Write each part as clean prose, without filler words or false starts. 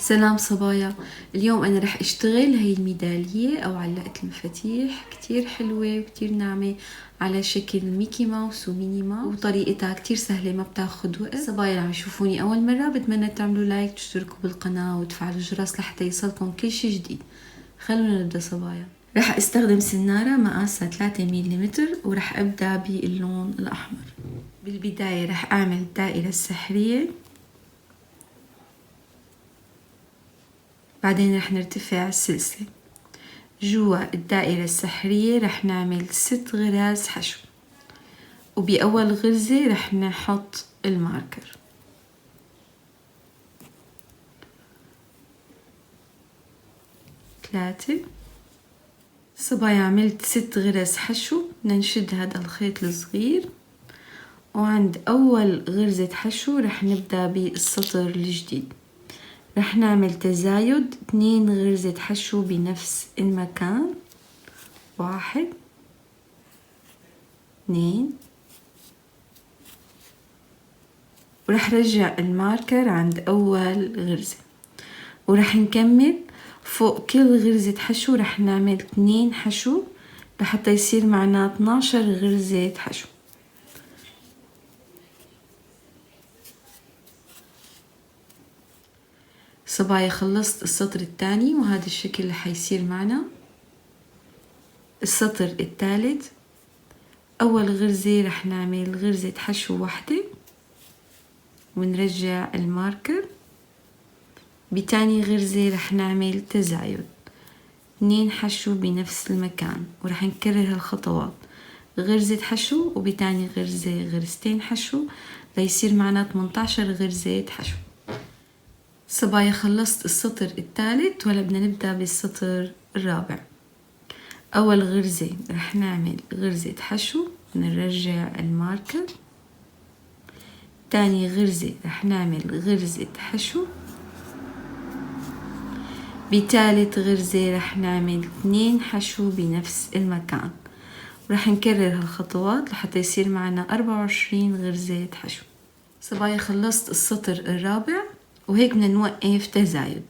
سلام صبايا. اليوم أنا رح أشتغل هاي الميدالية أو علقة المفاتيح، كتير حلوة وكتير ناعمة على شكل ميكي ماوس وميني ماوس، وطريقتها كتير سهلة ما بتاخد وقت. صبايا اللي عم يشوفوني أول مرة بتمنى تعملوا لايك، تشتركوا بالقناة وتفعلوا الجرس لحتى يصلكم كل شي جديد. خلونا نبدأ صبايا. رح استخدم سنارة مقاسها 3 ملم ورح أبدأ باللون الأحمر. بالبداية رح أعمل الدائرة السحرية، بعدين رح نرتفع السلسلة. جوا الدائرة السحرية رح نعمل 6 غراز حشو، وبأول غرزة رح نحط الماركر. ثلاثة. صبايا عملت 6 غرز حشو. بدنا نشد هذا الخيط الصغير، وعند أول غرزة حشو رح نبدأ بالسطر الجديد. رح نعمل تزايد 2 غرزة حشو بنفس المكان. 1 2. ورح رجع الماركر عند أول غرزة، ورح نكمل فوق كل غرزة حشو رح نعمل 2 حشو لحتى يصير معنا 12 غرزة حشو. صبايا خلصت السطر الثاني، وهذا الشكل اللي حيصير معنا. السطر الثالث أول غرزة رح نعمل غرزة حشو واحدة ونرجع الماركر. بتاني غرزة رح نعمل تزايد 2 حشو بنفس المكان، ورح نكرر هالخطوات، غرزة حشو وبتاني غرزة غرزتين حشو ليصير معنا 18 غرزة حشو. صبايا خلصت السطر الثالث، وهلا بدنا نبدأ بالسطر الرابع. أول غرزة رح نعمل غرزة حشو ونرجع الماركر. تاني غرزة رح نعمل غرزة حشو. بثالث غرزة رح نعمل 2 حشو بنفس المكان، ورح نكرر هالخطوات لحتى يصير معنا 24 غرزة حشو. صبايا خلصت السطر الرابع، وهيك بدنا نوقف تزايد.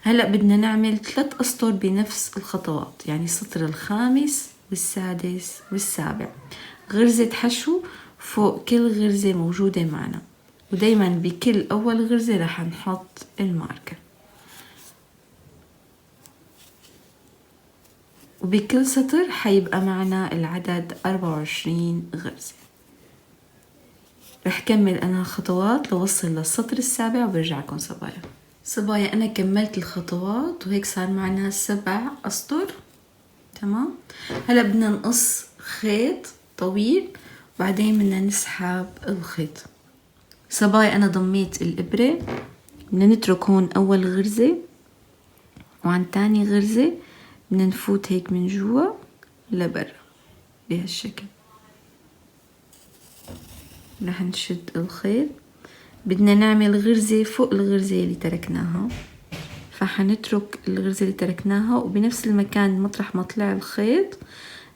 هلأ بدنا نعمل 3 أسطر بنفس الخطوات، يعني السطر الخامس والسادس والسابع، غرزة حشو فوق كل غرزة موجودة معنا، ودايما بكل أول غرزة رح نحط الماركر، وبكل سطر حيبقى معنا العدد 24 غرزة. رح كمل أنا الخطوات لوصل للسطر السابع وبرجعكم صبايا. صبايا أنا كملت الخطوات وهيك صار معنا 7 أسطر. تمام. هلا بدنا نقص خيط طويل، وبعدين بدنا نسحب الخيط. صبايا أنا ضميت الإبرة. بدنا نترك هون أول غرزة، وعن تاني غرزة بدنا نفوت هيك من جوا لبرا بهالشكل. رح نشد الخيط. بدنا نعمل غرزة فوق الغرزة اللي تركناها، فحنترك الغرزة اللي تركناها، وبنفس المكان مطرح ما طلع الخيط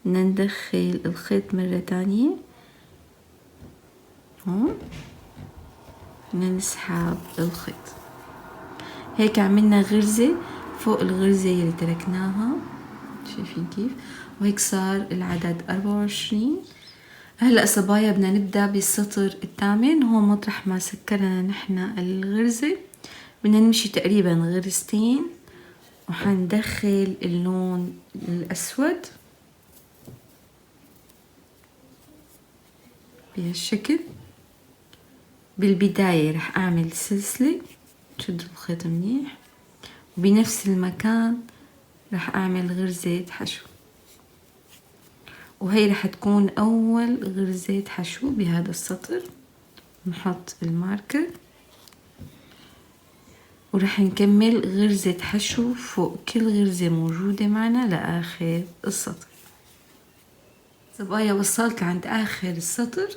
بدنا ندخل الخيط مرة تانية هون. بدنا نسحب الخيط. هيك عملنا غرزة فوق الغرزة اللي تركناها، شايفين كيف؟ وهيك صار العدد 24. هلأ صبايا بدنا نبدأ بالسطر الثامن. هون مطرح ما سكرنا نحن الغرزة بدنا نمشي تقريبا غرزتين، وحندخل اللون الأسود بهالشكل. بالبداية رح أعمل سلسلة، شد الخيط منيح، وبنفس المكان رح أعمل غرزة حشو، وهي رح تكون أول غرزة حشو بهذا السطر. نحط الماركر، ورح نكمل غرزة حشو فوق كل غرزة موجودة معنا لآخر السطر. صبايا وصلت عند آخر السطر،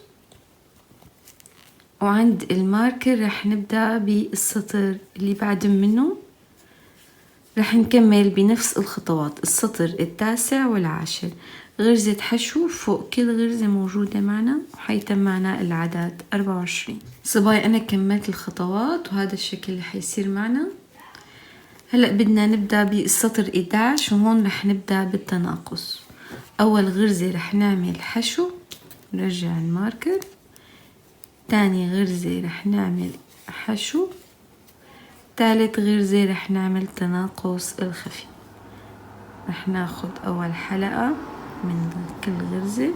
وعند الماركر رح نبدأ بالسطر اللي بعد منه. رح نكمل بنفس الخطوات، السطر التاسع والعاشر، غرزة حشو فوق كل غرزة موجودة معنا، وحيتم معنا العدد 24. صبايا أنا كملت الخطوات، وهذا الشكل اللي حيصير معنا. هلأ بدنا نبدأ بالسطر 11 وهون رح نبدأ بالتناقص. أول غرزة رح نعمل حشو، نرجع الماركر. تاني غرزة رح نعمل حشو. تالت غرزة رح نعمل تناقص الخفي. رح ناخد أول حلقة من كل غرزة،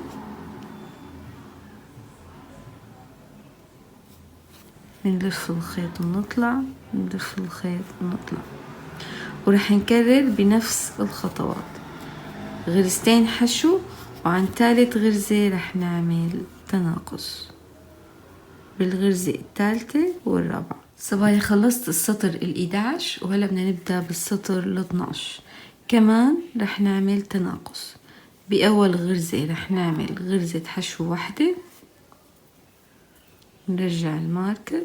بنلف الخيط ونطلع، بنلف الخيط ونطلع، ورح نكرر بنفس الخطوات. غرزتين حشو، وعن تالت غرزة رح نعمل تناقص بالغرزة الثالثة والرابعة. صبايا خلصت السطر ال11 وهلا بدنا نبدأ بالسطر ال12. كمان رح نعمل تناقص. بأول غرزة رح نعمل غرزة حشو واحدة، نرجع الماركر،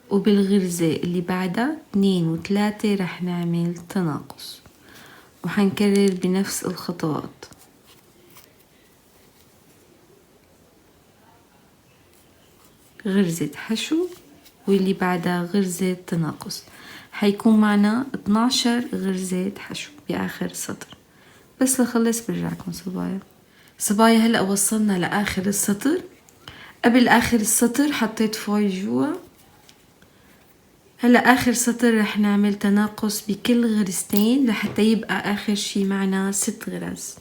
وبالغرزة اللي بعدها 2 و3 رح نعمل تناقص، وحنكرر بنفس الخطوات. غرزة حشو واللي بعدها غرزة تناقص، حيكون معنا 12 غرزة حشو بآخر سطر. بس لخلص برجعكم صبايا. صبايا هلأ وصلنا لآخر السطر. قبل آخر السطر حطيت فويل جوا. هلأ آخر سطر رح نعمل تناقص بكل غرزتين لحتى يبقى آخر شي معنا 6 غرز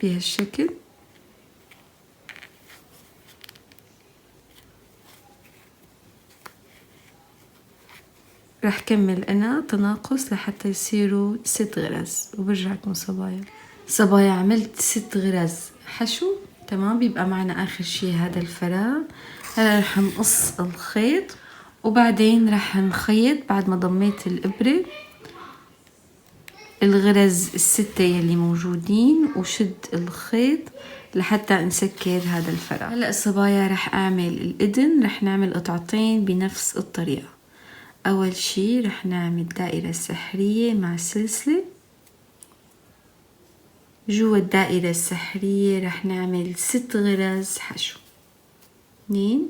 بهالشكل. رح كمل أنا تناقص لحتى يصيروا 6 غرز وبرجعكم صبايا. صبايا عملت 6 غرز حشو، تمام. بيبقى معنا آخر شي هذا الفراغ. هلا رح نقص الخيط وبعدين رح نخيط بعد ما ضميت الإبرة الغرز ال6 يلي موجودين، وشد الخيط لحتى نسكر هذا الفراغ. هلا صبايا رح أعمل الإذن، رح نعمل قطعتين بنفس الطريقة. أول شي رح نعمل دائرة سحرية مع سلسلة. جوا الدائرة السحرية رح نعمل 6 غرز حشو، 2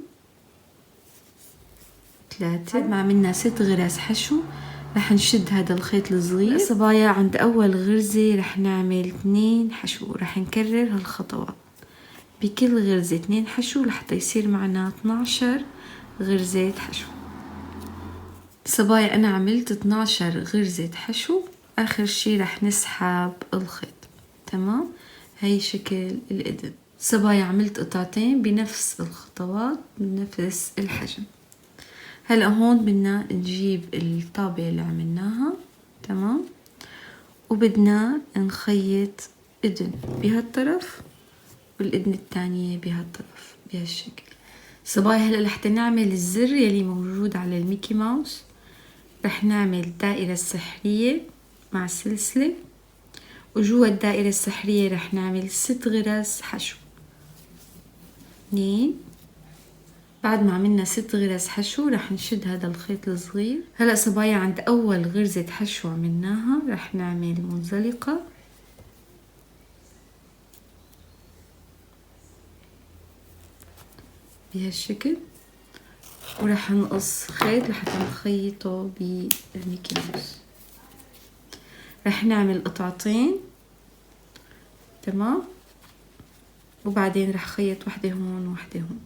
3. بعد ما عملنا 6 غرز حشو رح نشد هذا الخيط الصغير. صبايا عند أول غرزة رح نعمل 2 حشو، رح نكرر هالخطوات بكل غرزة 2 حشو لحتى يصير معنا 12 غرزة حشو. صبايا أنا عملت 12 غرزة حشو. آخر شي رح نسحب الخيط، تمام. هاي شكل الإذن. صبايا عملت قطعتين بنفس الخطوات بنفس الحجم. هلأ هون بدنا نجيب الطابة اللي عملناها، تمام، وبدنا نخيط إذن بهالطرف والإذن الثانية بهالطرف بهالشكل. صبايا هلأ لحتى نعمل الزر يلي موجود على الميكي ماوس رح نعمل دائرة السحرية مع سلسلة، وجوا الدائرة السحرية رح نعمل 6 غرز حشو، 2. بعد ما عملنا 6 غرز حشو رح نشد هذا الخيط الصغير. هلأ صبايا عند أول غرزة حشو عملناها رح نعمل منزلقة، بهالشكل، ورح نقص خيط لحتى نخيطه بالميكي ماوس. رح نعمل قطعتين، تمام، وبعدين رح خيط وحدة هون وحدة هون.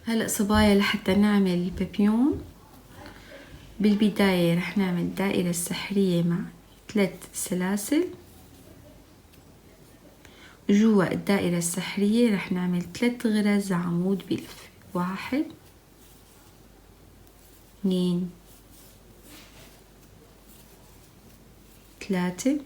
هلأ صبايا لحتى نعمل البابيون بالبداية رح نعمل دائرة سحرية مع 3 سلاسل. جوا الدائرة السحرية رح نعمل 3 غرز عمود بلف، 1 2 3.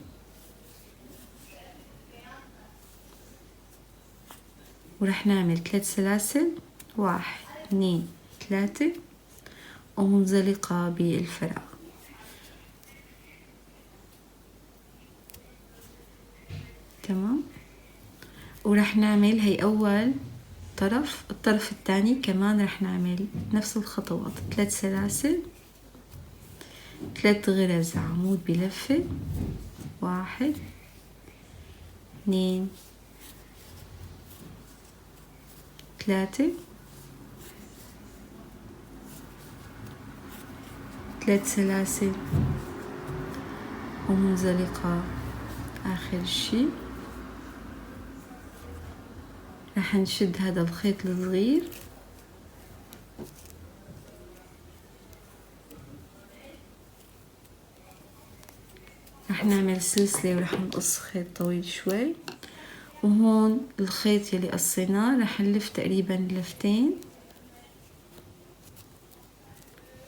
ورح نعمل 3 سلاسل، 1 2 3، ومنزلقة بالفراغ، تمام. ورح نعمل هي أول طرف. الطرف الثاني كمان رح نعمل نفس الخطوات، 3 سلاسل، 3 غرز عمود بلفة، 1 2 3، 3 سلاسل ومنزلقة آخر شي. راح نشد هذا الخيط الصغير راح نعمل سلسلة وراح نقص خيط طويل شوي، وهون الخيط يلي قصيناه راح نلف تقريبا لفتين،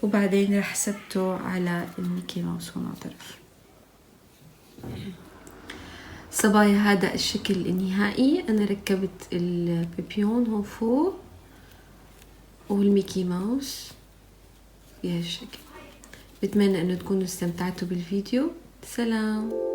وبعدين راح ثبته على الميكي ماوس هون على طرف. صبايا هذا الشكل النهائي. انا ركبت البيبيون هون فوق والميكي ماوس بهالشكل. بتمنى انه تكونوا استمتعتوا بالفيديو. سلام.